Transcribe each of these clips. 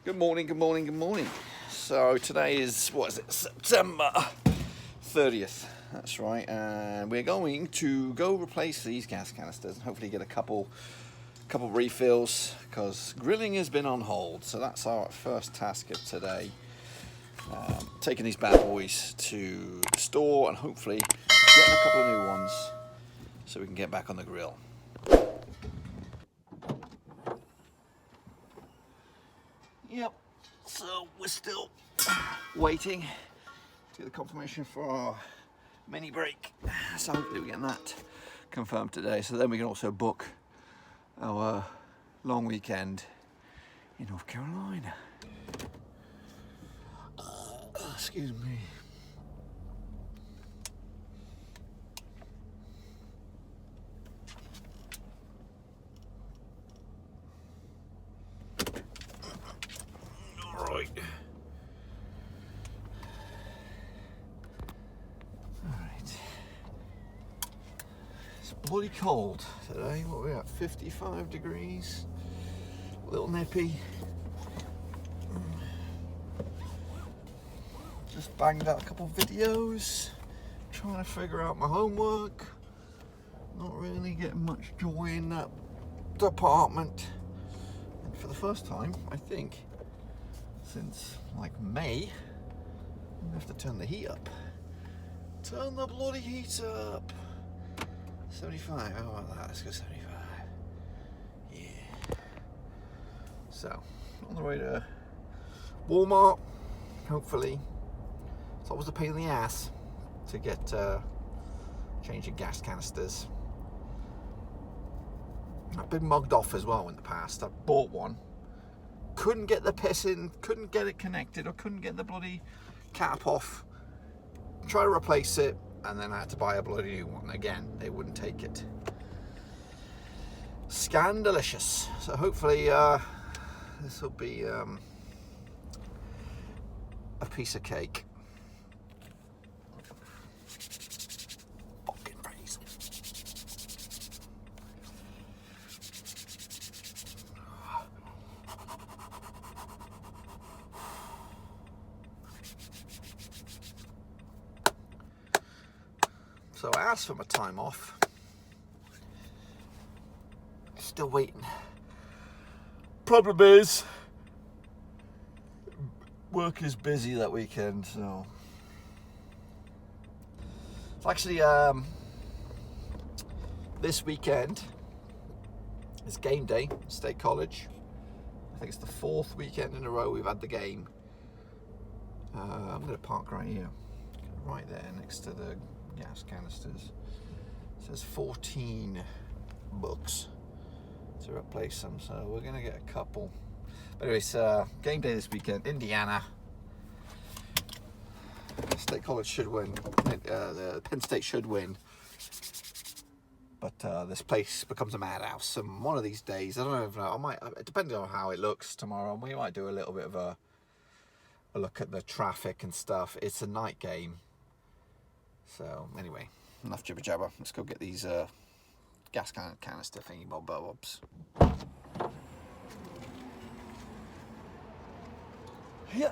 Good morning, good morning, good morning. So today is, what is it, September 30th. That's right, and we're going to go replace these gas canisters and hopefully get a couple refills because grilling has been on hold. So that's our first task of today. Taking these bad boys to the store and hopefully getting a couple of new ones so we can get back on the grill. Yep, so we're still waiting to get the confirmation for our mini break. So hopefully we're getting that confirmed today. So then we can also book our long weekend in North Carolina. Excuse me. Alright. It's bloody cold today. What are we at? 55 degrees. A little nippy. Just banged out a couple videos. Trying to figure out my homework. Not really getting much joy in that department. And for the first time, I think, since like May, I'm gonna have to turn the heat up. Turn the bloody heat up. 75, how about that? Let's go 75. Yeah. So, on the way to Walmart, hopefully. It's always a pain in the ass to get changing gas canisters. I've been mugged off as well in the past. I bought one, couldn't get the piss in, couldn't get it connected, or couldn't get the bloody cap off. Try to replace it, and then I had to buy a bloody new one again. They wouldn't take it. Scandalicious. So hopefully this will be a piece of cake. Fucking crazy. So I asked for my time off. Still waiting. Problem is, work is busy that weekend, so it's actually this weekend is game day at State College. I think it's the 4th weekend in a row we've had the game. I'm going to park right here, right there next to the gas canisters. It says 14 bucks to replace them, so we're gonna get a couple. But anyways, game day this weekend, Indiana. State College should win. The Penn State should win. But this place becomes a madhouse, and one of these days, I don't even know, I might, depending on how it looks tomorrow, we might do a little bit of a look at the traffic and stuff. It's a night game. So anyway, enough jibber jabber. Let's go get these gas canister thingy bobs. Yeah.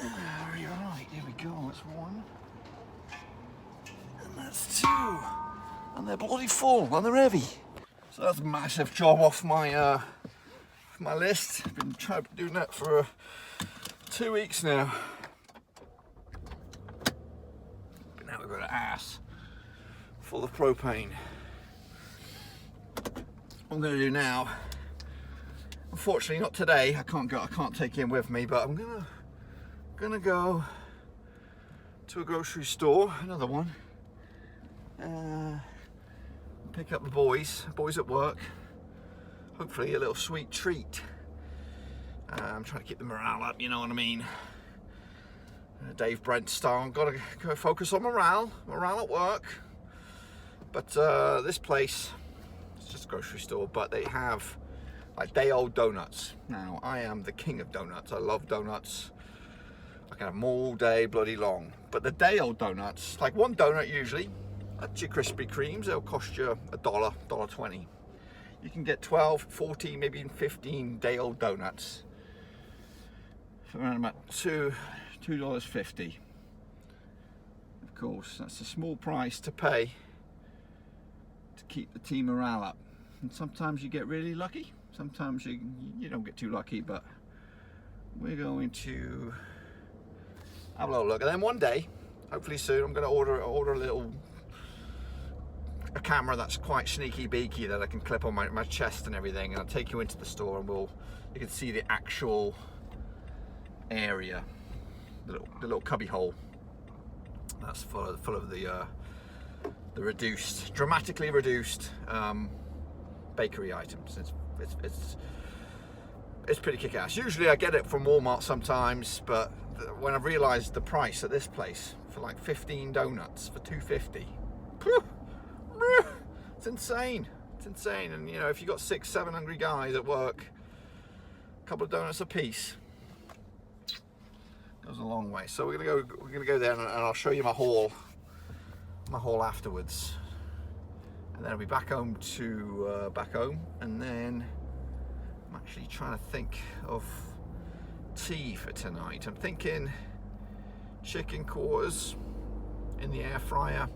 Right, here we go. That's one. And that's 2. And they're bloody full and they're heavy. So that's a massive job off my my list. I've been doing that for 2 weeks now. But now we've got an ass full of propane. What I'm going to do now, unfortunately not today, I can't take him with me, but I'm gonna go to a grocery store, another one, pick up the boys at work, hopefully a little sweet treat. I'm trying to keep the morale up, you know what I mean. Dave Brent style, gotta go focus on morale at work. But this place, it's just a grocery store, but they have like day-old donuts. Now, I am the king of donuts. I love donuts. I can have them all day bloody long. But the day-old donuts, like one donut usually, that's your Krispy Kremes, they'll cost you $1, $1.20. You can get 12, 14, maybe even 15 day-old donuts for around about $2.50. Of course, that's a small price to pay to keep the team morale up. And sometimes you get really lucky, sometimes you don't get too lucky, but we're going to have a little look. And then one day, hopefully soon, I'm going to order a camera that's quite sneaky beaky that I can clip on my chest and everything, and I'll take you into the store and you can see the actual area, the little cubby hole that's full of the dramatically reduced bakery items. It's pretty kick-ass. Usually I get it from Walmart sometimes, but when I realised the price at this place for like 15 donuts for $2.50, it's insane. It's insane. And you know, if you've got 6-7 hungry guys at work, a couple of donuts a piece goes a long way. So we're gonna go there, and I'll show you my haul afterwards, and then I'll be back home, and then I'm actually trying to think of tea for tonight. I'm thinking chicken quarters in the air fryer,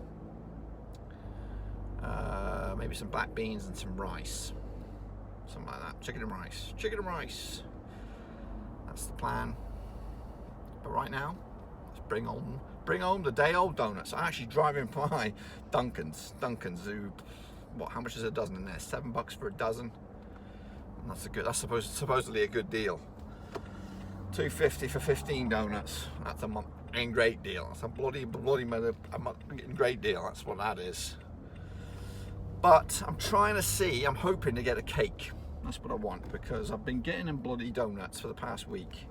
maybe some black beans and some rice, something like that. Chicken and rice. That's the plan. But right now, let's bring home the day-old donuts. I'm actually driving by Dunkin's. Who, how much is a dozen in there? $7 for a dozen. And that's supposedly a good deal. $2.50 for 15 donuts. That's a great deal. That's a bloody great deal. That's what that is. But I'm hoping to get a cake. That's what I want, because I've been getting them bloody donuts for the past week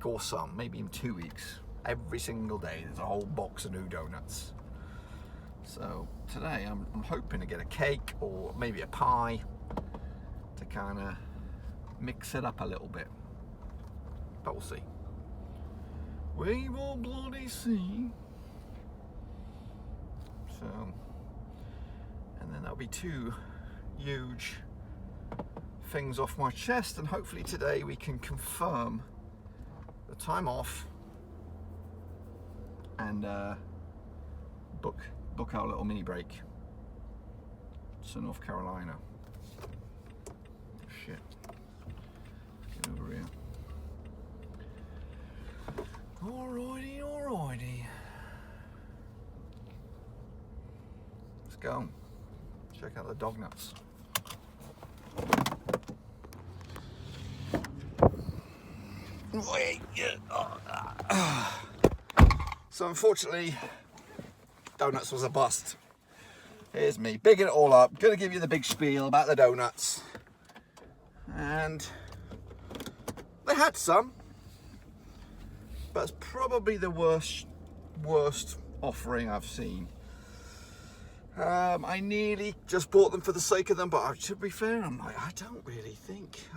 or some, maybe even 2 weeks. Every single day there's a whole box of new donuts. So today I'm hoping to get a cake or maybe a pie to kind of mix it up a little bit. But we'll see. We will bloody see. So, and then that'll be 2 huge things off my chest, and hopefully today we can confirm the time off and book our little mini break to North Carolina. Shit. Get over here. Alrighty. Let's go. Check out the dog nuts. So unfortunately, donuts was a bust. Here's me, bigging it all up, gonna give you the big spiel about the donuts. And they had some, but it's probably the worst offering I've seen. I nearly just bought them for the sake of them, but to be fair, I'm like, I don't really think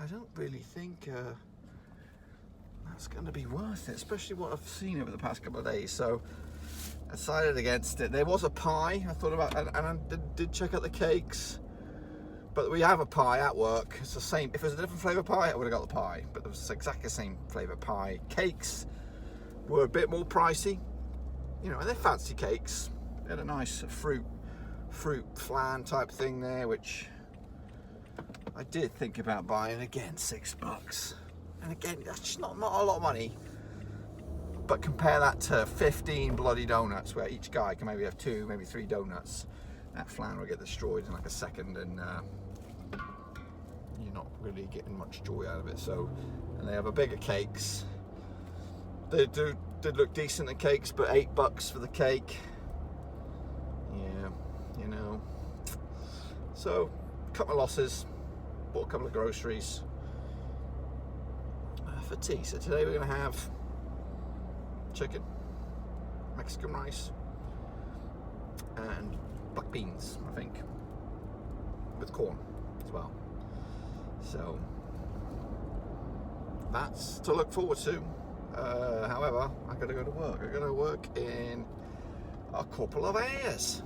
that's going to be worth it, especially what I've seen over the past couple of days. So I decided against it. There was a pie I thought about, and I did check out the cakes, but we have a pie at work. It's the same. If it was a different flavour pie, I would have got the pie, but it was exactly the same flavour pie. Cakes were a bit more pricey, you know, and they're fancy cakes. They had a nice fruit flan type thing there, which I did think about buying. Again, $6. And again, that's just not a lot of money. But compare that to 15 bloody donuts, where each guy can maybe have 2, maybe 3 donuts. That flan will get destroyed in like a second, and you're not really getting much joy out of it. So, and they have a bigger cakes. They did look decent, the cakes, but $8 for the cake. Yeah, you know. So, cut my losses. Bought a couple of groceries for tea. So today we're going to have chicken, Mexican rice, and black beans, I think, with corn as well. So that's to look forward to. However, I got to go to work. I got to work in a couple of hours.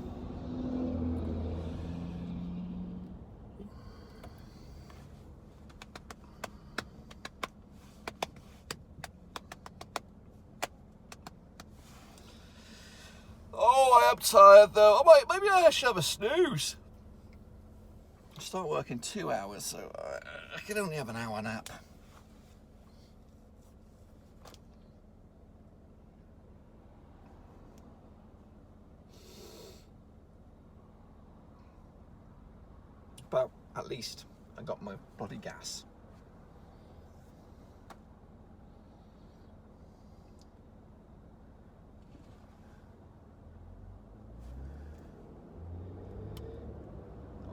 am tired though. Maybe I should have a snooze. I start working 2 hours, so I can only have an hour nap. But at least I got my bloody gas.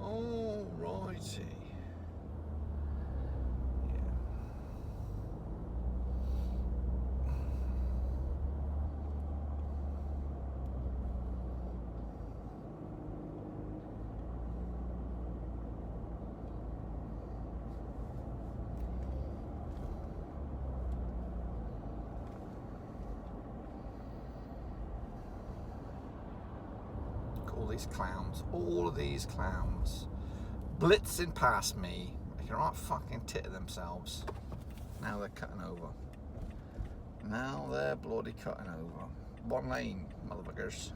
Alrighty. All these clowns, all of these clowns blitzing past me, making a right fucking tit of themselves. Now they're cutting over. Now they're bloody cutting over. One lane, motherfuckers.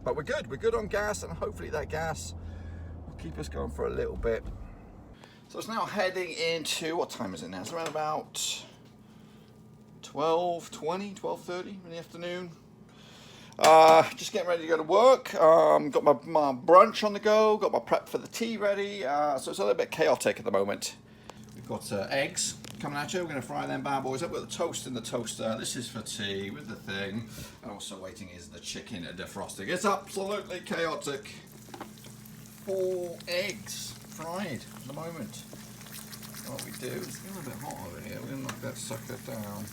But we're good on gas, and hopefully that gas will keep us going for a little bit. So it's now heading into, what time is it now? It's around about 12:20, 12:30 in the afternoon. Just getting ready to go to work. Got my brunch on the go, got my prep for the tea ready. So it's a little bit chaotic at the moment. We've got eggs coming at you. We're going to fry them bad boys up with the toast in the toaster. This is for tea with the thing. And also waiting is the chicken defrosting. It's absolutely chaotic. 4 eggs fried at the moment. What we do is it's a little bit hot over here. We're going to knock that sucker down.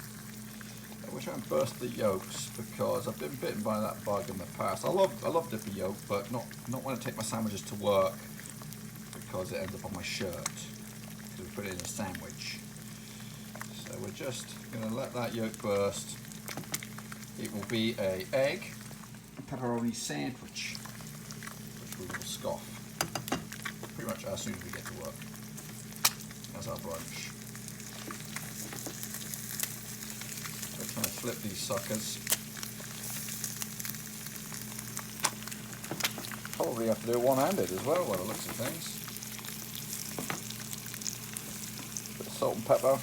We're trying to burst the yolks because I've been bitten by that bug in the past. I love dippy yolk, but not when I take my sandwiches to work because it ends up on my shirt. So we put it in a sandwich. So we're just going to let that yolk burst. It will be a egg and pepperoni sandwich, which we will scoff pretty much as soon as we get to work. That's our brunch. So trying to flip these suckers. Probably have to do it one-handed as well by the looks of things. Bit of salt and pepper.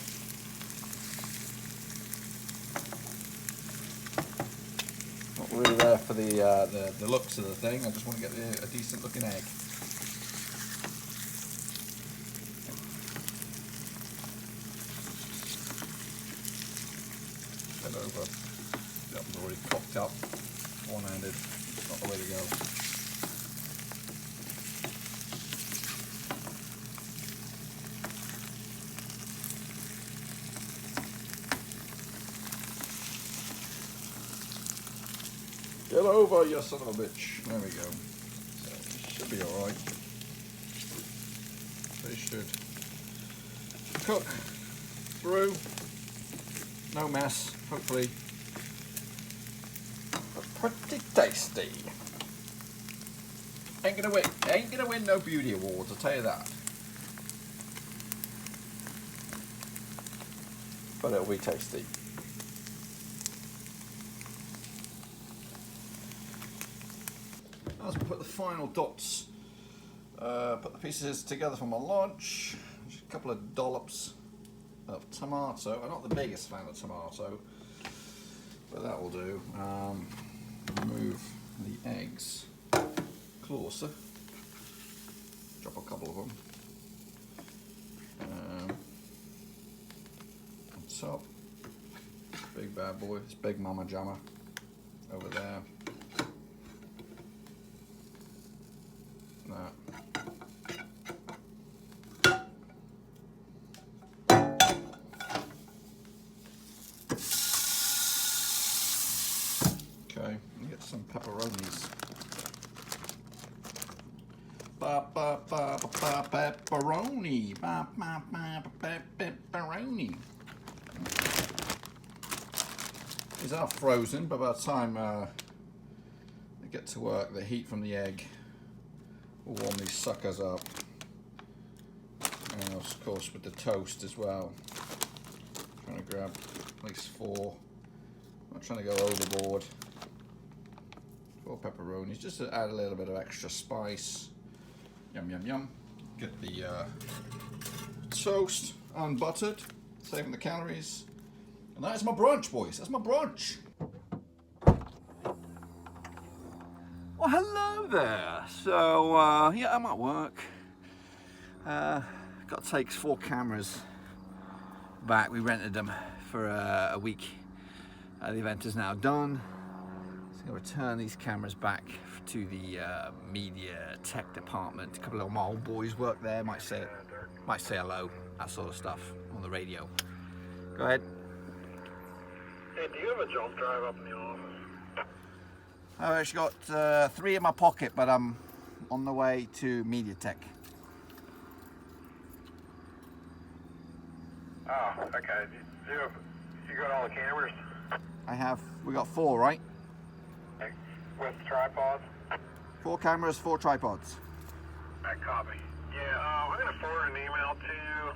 Not really there for the looks of the thing. I just want to get a decent looking egg. Over. That was already cocked up, one-handed. It's not the way to go. Get over, you son of a bitch. There we go. So it should be alright. They should cook through. No mess, hopefully. But pretty tasty. Ain't gonna win no beauty awards, I'll tell you that. But it'll be tasty. As we put the final dots, put the pieces together for my lunch. Just a couple of dollops of tomato. I'm not the biggest fan of tomato, but that will do. Move the eggs closer. Drop a couple of them. On top, big bad boy. It's big mama jamma over there. That. Okay, get some pepperonis. Pepperoni. Pepperoni. These are frozen, but by the time they get to work, the heat from the egg will warm these suckers up. And they'll helps, of course, with the toast as well. Trying to grab at least 4. Not trying to go overboard. 4 pepperonis, just to add a little bit of extra spice. Yum, yum, yum. Get the toast unbuttered, saving the calories. And that is my brunch, boys. That's my brunch. Well, hello there. So, yeah, I'm at work. Got to take 4 cameras back. We rented them for a week. The event is now done. So I'm going to return these cameras back to the media tech department. A couple of my old boys work there. Might say hello, that sort of stuff on the radio. Go ahead. Hey, do you have a jump drive up in the office? I've actually got 3 in my pocket, but I'm on the way to MediaTek. Oh, okay. You got all the cameras? We got 4, right? With tripods? 4 cameras, 4 tripods. That copy. Yeah, I'm going to forward an email to you.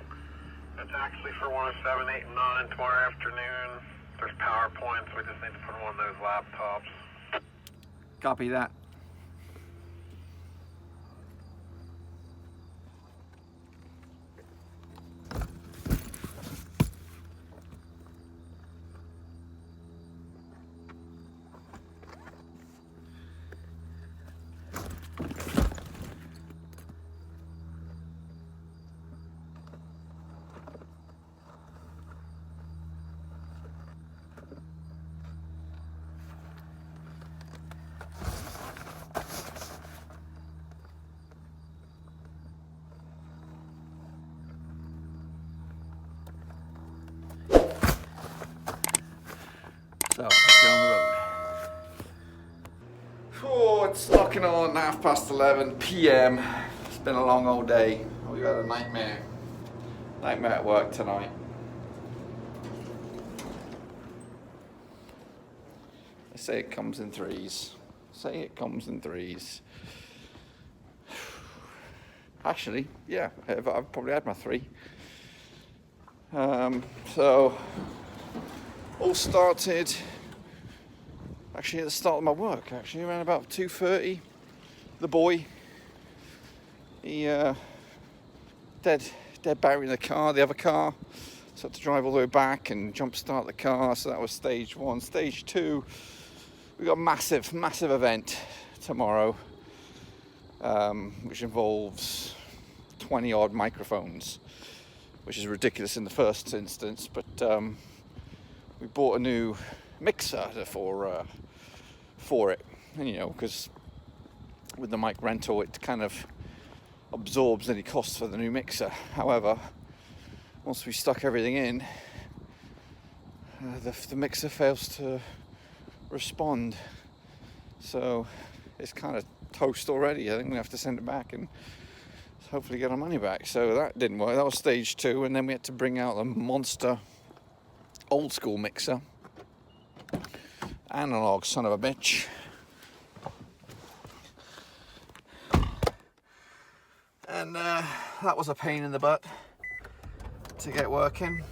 It's actually for 107, 8, and 9 tomorrow afternoon. There's PowerPoints. We just need to put them on those laptops. Copy that. So, let's get on the road. Oh, it's knocking on 11:30 p.m. It's been a long old day. We've had a nightmare at work tonight. They say it comes in threes. Actually, yeah, I've probably had my 3. So, all started actually at the start of my work, actually around about 2:30. The boy, he dead battery in the car, the other car, so I had to drive all the way back and jump start the car. So that was stage 1. Stage 2, we got a massive event tomorrow, which involves 20 odd microphones, which is ridiculous in the first instance, but we bought a new mixer for it, and you know, because with the mic rental it kind of absorbs any costs for the new mixer. However, once we stuck everything in, the mixer fails to respond, so it's kind of toast already. I think we have to send it back and hopefully get our money back. So that didn't work. That was stage 2, and then we had to bring out the monster old school mixer, analog son of a bitch, and that was a pain in the butt to get working.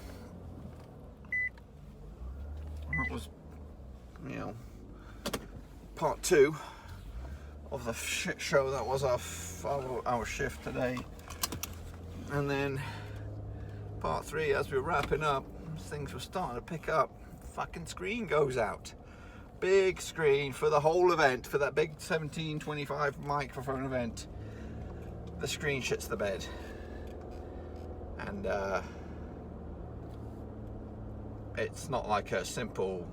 That was, you know, part 2 of the shit show that was our shift today, and then part 3, as we were wrapping up, things were starting to pick up. Fucking screen goes out. Big screen for the whole event, for that big 1725 microphone event. The screen shits the bed, and it's not like a simple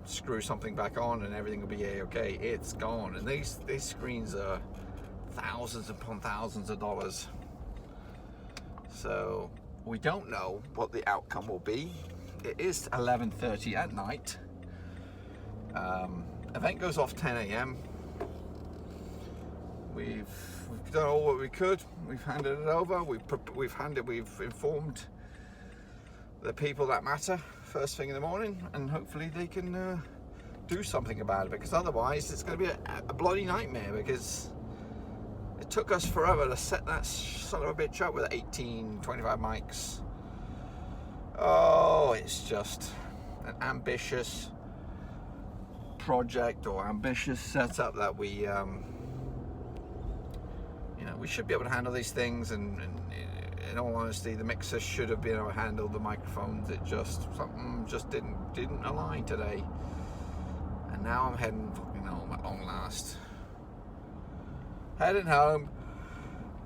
screw something back on and everything will be okay. It's gone, and these screens are thousands upon thousands of dollars. So we don't know what the outcome will be. It is 11:30 at night. Event goes off 10 a.m. We've done all what we could. We've handed it over. We've informed the people that matter first thing in the morning, and hopefully they can do something about it, because otherwise it's going to be a bloody nightmare, because It took us forever to set that son of a bitch up with 18, 25 mics. Oh, it's just an ambitious project or ambitious setup that we, we should be able to handle these things, and in all honesty, the mixer should have been able to handle the microphones. It just, something just didn't align today. And now I'm heading fucking home at long last. Heading home.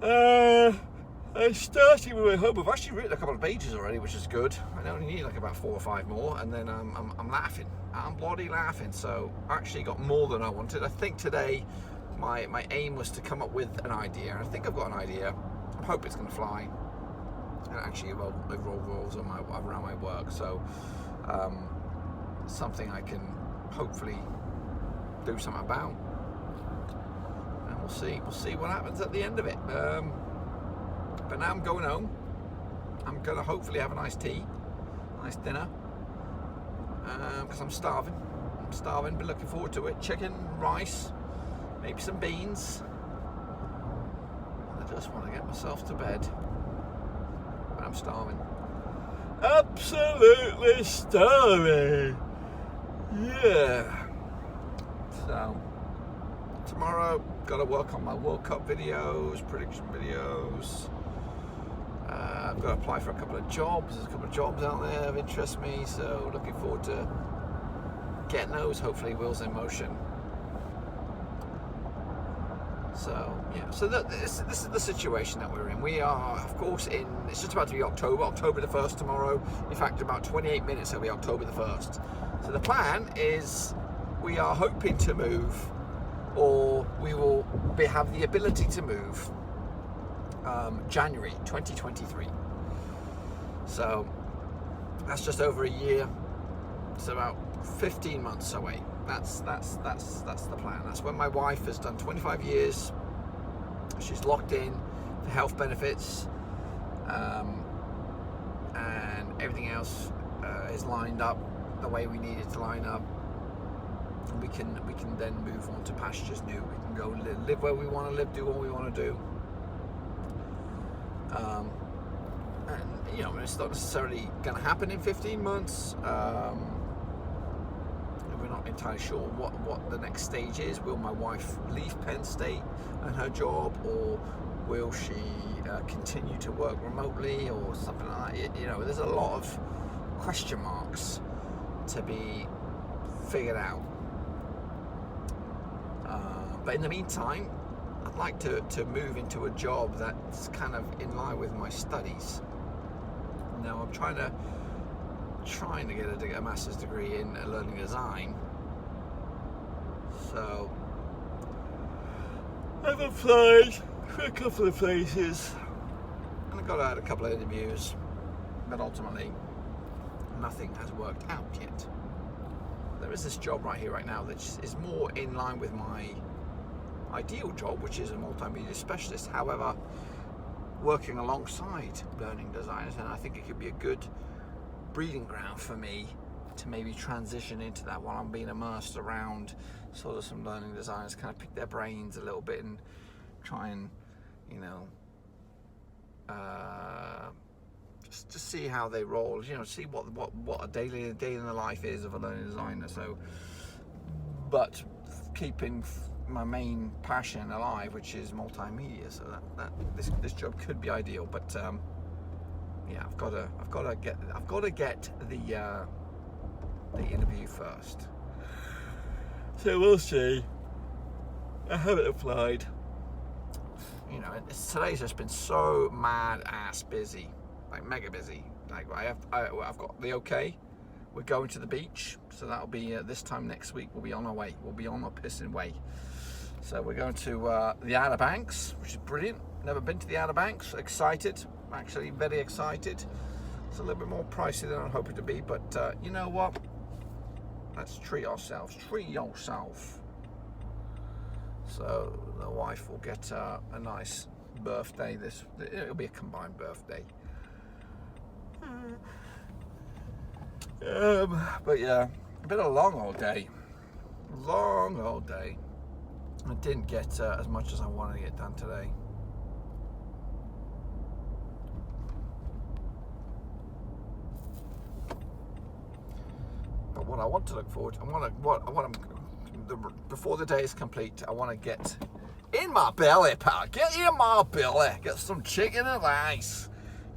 I'm starting with my home. I've actually written a couple of pages already, which is good. I only need like about 4 or 5 more, and then I'm laughing. I'm bloody laughing. So I actually got more than I wanted. I think today my aim was to come up with an idea. I think I've got an idea. I hope it's going to fly. And actually it rolls around my work. So something I can hopefully do something about. And we'll see what happens at the end of it. But now I'm going home. I'm going to hopefully have a nice tea, nice dinner, because I'm starving. But looking forward to it. Chicken, rice, maybe some beans. I just want to get myself to bed. But I'm starving. Absolutely starving. Yeah. So tomorrow, got to work on my World Cup videos, prediction videos. I've got to apply for a couple of jobs. There's a couple of jobs out there that interest me, so looking forward to getting those, hopefully wheels in motion. So yeah, so this is the situation that we're in. We are, of course, it's just about to be October the 1st tomorrow. In fact, about 28 minutes it'll be October the 1st. So the plan is we are hoping to move, or we will have the ability to move January 2023. So that's just over a year. It's about 15 months away. That's the plan. That's when my wife has done 25 years. She's locked in for health benefits, and everything else is lined up the way we need it to line up. We can then move on to pastures new. We can go live where we want to live, do what we want to do. And it's not necessarily going to happen in 15 months. We're not entirely sure what the next stage is. Will my wife leave Penn State and her job, or will she continue to work remotely, or something like that? There's a lot of question marks to be figured out. But in the meantime, I'd like to move into a job that's kind of in line with my studies. Now I'm trying to get a master's degree in learning design. So I've applied for a couple of places, and I got out a couple of interviews, but ultimately nothing has worked out yet. There is this job right here, right now, that is more in line with my ideal job, which is a multimedia specialist. However, working alongside learning designers, and I think it could be a good breeding ground for me to maybe transition into that while I'm being immersed around sort of some learning designers, kind of pick their brains a little bit and try and just see how they roll, see what a day in the life is of a learning designer. So, but keeping my main passion alive, which is multimedia, so that this job could be ideal. But yeah, I've got to get the interview first. So we'll see. I haven't applied. Today's just been so mad ass busy, like mega busy. Like I've got the okay. We're going to the beach, so that'll be this time next week. We'll be on our way. We'll be on our pissing way. So we're going to the Outer Banks, which is brilliant. Never been to the Outer Banks. Excited, actually very excited. It's a little bit more pricey than I'm hoping to be, but you know what? Let's treat ourselves. Treat yourself. So the wife will get a nice birthday. It'll be a combined birthday. But yeah, a bit of a long old day. I didn't get as much as I wanted to get done today. But what I want to look forward to, before the day is complete, I want to get in my belly, pal. Get in my belly. Get some chicken and rice.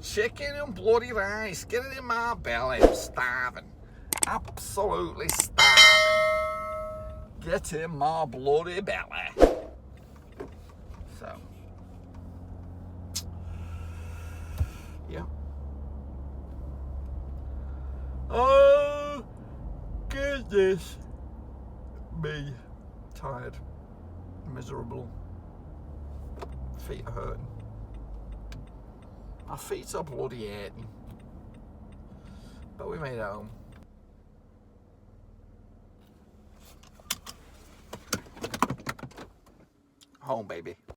Chicken and bloody rice. Get it in my belly. I'm starving. Absolutely starving. Get in my bloody belly. So, yeah. Oh, goodness me. Tired. Miserable. Feet are hurting. My feet are bloody hurting. But we made it home. Home, baby.